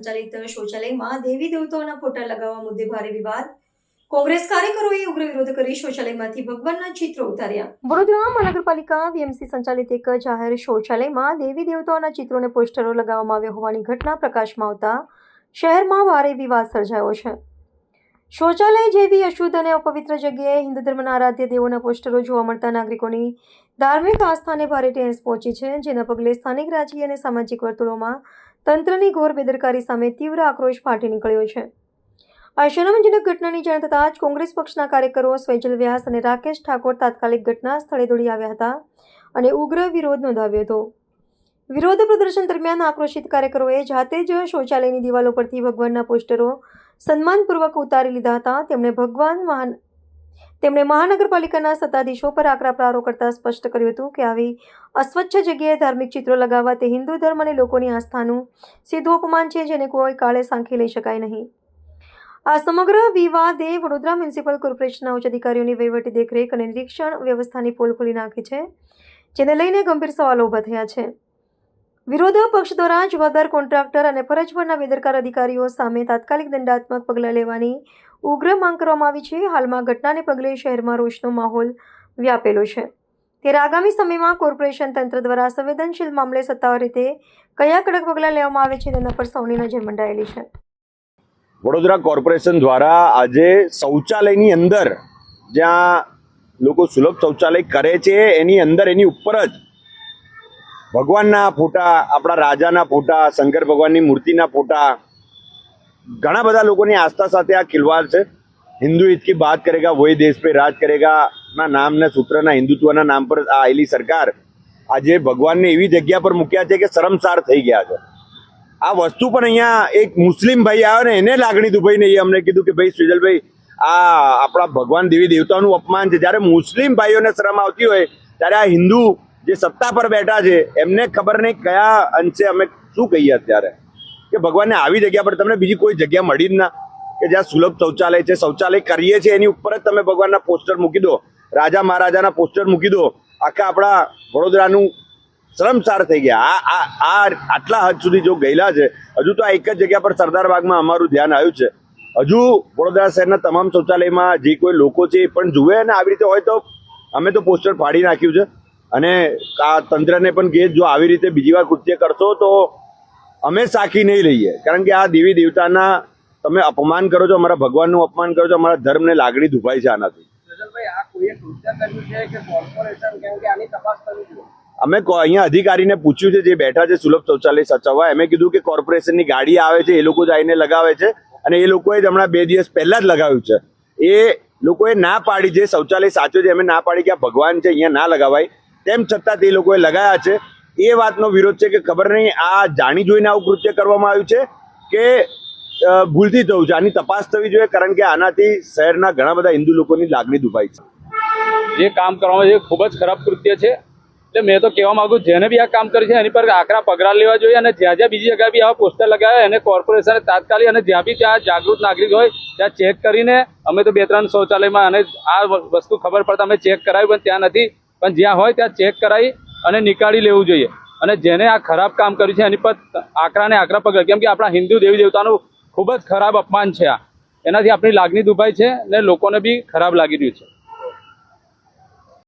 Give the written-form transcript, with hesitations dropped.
સંચાલિત શૌચાલયમાં દેવી દેવતાઓના ફોટા લગાવવા મુદ્દે ભારે વિવાદ. કોંગ્રેસ કાર્યકરોએ ઉગ્ર વિરોધ કરી શૌચાલયમાંથી ભગવાનના ચિત્રો ઉતાર્યા. વડોદરા મહાનગરપાલિકા વીએમસી સંચાલિત એક જાહેર શૌચાલયમાં દેવી દેવતાઓના ચિત્રોને પોસ્ટરો લગાવવામાં આવ્યા હોવાની ઘટના પ્રકાશમાં આવતા શહેરમાં ભારે વિવાદ સર્જાયો છે. શૌચાલય જેવી અશુદ્ધ અને અપવિત્ર જગ્યાએ હિન્દુ ધર્મના આરાધ્ય દેવોના પોસ્ટરો જોવા મળતા નાગરિકોની ધાર્મિક આસ્થાને ભારે ઠેસ પહોંચી છે, જેના પગલે સ્થાનિક રાજકીય અને સામાજિક વર્તુળોમાં તંત્રની ઘોર બેદરકારી સામે તીવ્ર આક્રોશ ફાટી નીકળ્યો છે. આ શરમજનક ઘટનાની જાણ થતાં જ કોંગ્રેસ પક્ષના કાર્યકરો સ્વૈજલ વ્યાસ અને રાકેશ ઠાકોર તાત્કાલિક ઘટના સ્થળે દોડી આવ્યા હતા અને ઉગ્ર વિરોધ નોંધાવ્યો હતો. વિરોધ પ્રદર્શન દરમિયાન આક્રોશિત કાર્યકરોએ જાતે જ શૌચાલયની દિવાલો પરથી ભગવાનના પોસ્ટરો સન્માનપૂર્વક ઉતારી લીધા હતા. તેમણે મહાનગરપાલિકાના સત્તાધીશો પર આકરા પ્રહારો કરતા સ્પષ્ટ કર્યું હતું કે આવી અસ્વચ્છ જગ્યાએ ધાર્મિક ચિત્રો લગાવવા તે હિન્દુ ધર્મ અને લોકોની આસ્થાનું સીધું અપમાન છે, જેને કોઈ કાળે સાંખી લઈ શકાય નહીં. આ સમગ્ર વિવાદે વડોદરા મ્યુનિસિપલ કોર્પોરેશનના ઉચ્ચ અધિકારીઓની વહીવટી દેખરેખ અને નિરીક્ષણ વ્યવસ્થાની પોલ ખોલી નાખી છે, જેને લઈને ગંભીર સવાલો ઊભા થયા છે. વિરોધ પક્ષ દ્વારા જવાબદાર કોન્ટ્રાક્ટર અને ફરજ પરના બેદરકાર અધિકારીઓ સામે તાત્કાલિક દંડાત્મક પગલાં લેવાની ઉગ્ર માંગ કરવામાં આવી છે. હાલમાં ઘટનાને પગલે શહેરમાં રોષનો માહોલ વ્યાપેલો છે, ત્યારે આગામી સમયમાં કોર્પોરેશન તંત્ર દ્વારા સંવેદનશીલ મામલે સત્તાવાર રીતે કયા કડક પગલાં લેવામાં આવે છે તેના પર સૌની નજર મંડાયેલી છે. વડોદરા કોર્પોરેશન દ્વારા આજે શૌચાલયની અંદર જ્યાં લોકો સુલભ શૌચાલય કરે છે એની અંદર એની ઉપર જ ભગવાનના ફોટા, આપણા રાજાના ફોટા, શંકર ભગવાનની મૂર્તિના ફોટા, ઘણા બધા લોકોની આસ્થા સાથે આ ખિલવાડ છે. હિન્દુ હિત કી બાત કરેગા વહી દેશ पे રાજ કરેગા ના નામના સૂત્રના હિન્દુત્વના નામ પર આવેલી સરકાર આજે ભગવાનને એવી જગ્યા પર મૂક્યા છે કે શરમસાર થઈ ગયા છે. આ વસ્તુ પણ અહીંયા એક મુસ્લિમ ભાઈ આવ્યો ને એને લાગણી દુભાઈને એ અમને કીધું કે ભાઈ સુજલભાઈ આ આપણા ભગવાન દેવી દેવતાનું અપમાન છે. જ્યારે મુસ્લિમ ભાઈઓને શરમ આવતી હોય ત્યારે આ હિન્દુ જે સત્તા પર બેઠા છે એમને ખબર નહીં કયા અંશે અમે શું કહીએ અત્યારે કે ભગવાનને આવી જગ્યા પર તમને બીજી કોઈ જગ્યા મળી જ ના કે જ્યાં સુલભ શૌચાલય છે. શૌચાલય કરીએ છીએ એની ઉપર જ તમે ભગવાનના પોસ્ટર મૂકી દો, રાજા મહારાજાના પોસ્ટર મૂકી દો. આખા આપણા વડોદરાનું શરમસાર થઈ ગયા. આ આટલા હદ સુધી જો ગયેલા છે. હજુ તો આ એક જ જગ્યા પર સરદાર બાગમાં અમારું ધ્યાન આવ્યું છે. હજુ વડોદરા શહેરના તમામ શૌચાલયમાં જે કોઈ લોકો છે એ પણ જુએ અને આવી રીતે હોય તો અમે તો પોસ્ટર ફાડી નાખ્યું છે અને આ તંત્રને પણ કહે જો આવી રીતે બીજી વાર કૃત્ય કરશો તો અમે સાખી નહીં લઈએ. કારણ કે આ દેવી દેવતાના તમે અપમાન કરો છો, અમારા ભગવાનનું અપમાન કરો છો, અમારા ધર્મને લાગણી દુભાઈ છે આનાથી. અમે અહીંયા અધિકારીને પૂછ્યું છે જે બેઠા છે સુલભ શૌચાલય સચવવા, એમે કીધું કે કોર્પોરેશનની ગાડી આવે છે, એ લોકો જ આવીને લગાવે છે અને એ લોકોએ જ હમણાં 2 દિવસ પહેલા જ લગાવ્યું છે. એ લોકોએ ના પાડી, જે શૌચાલય સાચો છે એમને ના પાડી કે આ ભગવાન છે અહીંયા ના લગાવાય, તેમ છતાં તે લોકોએ લગાવ્યા છે. એ વાતનો વિરોધ છે કે ખબર નહીં આ જાણી જોઈને આવું કૃત્ય કરવામાં આવ્યું છે કે ભૂલથી થયું છે. આની તપાસ થવી જોઈએ, કારણ કે આનાથી શહેરના ઘણા બધા હિન્દુ લોકોની લાગણી દુભાઈ છે. જે કામ કરવામાં છે ખૂબ જ ખરાબ કૃત્ય છે. એટલે મેં તો કહેવા માંગુ જેને બી આ કામ કર્યું છે એની પર આકરા પગલાં લેવા જોઈએ અને જ્યાં જ્યાં બીજી જગ્યાએ બી આવા પોસ્ટર લગાવ્યા એને કોર્પોરેશને તાત્કાલિક અને જ્યાં બી ત્યાં જાગૃત નાગરિક હોય ત્યાં ચેક કરીને, અમે તો 2-3 શૌચાલયમાં અને આ વસ્તુ ખબર પડતા અમે ચેક કરાવ્યું પણ ત્યાં નથી, પણ જ્યાં હોય ત્યાં ચેક કરાવી અને નીકાળી લેવું જોઈએ. અને જેને આ ખરાબ કામ કર્યું છે એની પર આકરા ને આકરા પગલાં, કેમ કે આપણા હિન્દુ દેવી દેવતાનું ખૂબ જ ખરાબ અપમાન છે. એનાથી આપણી લાગણી દુભાઈ છે અને લોકોને બી ખરાબ લાગી રહ્યું છે.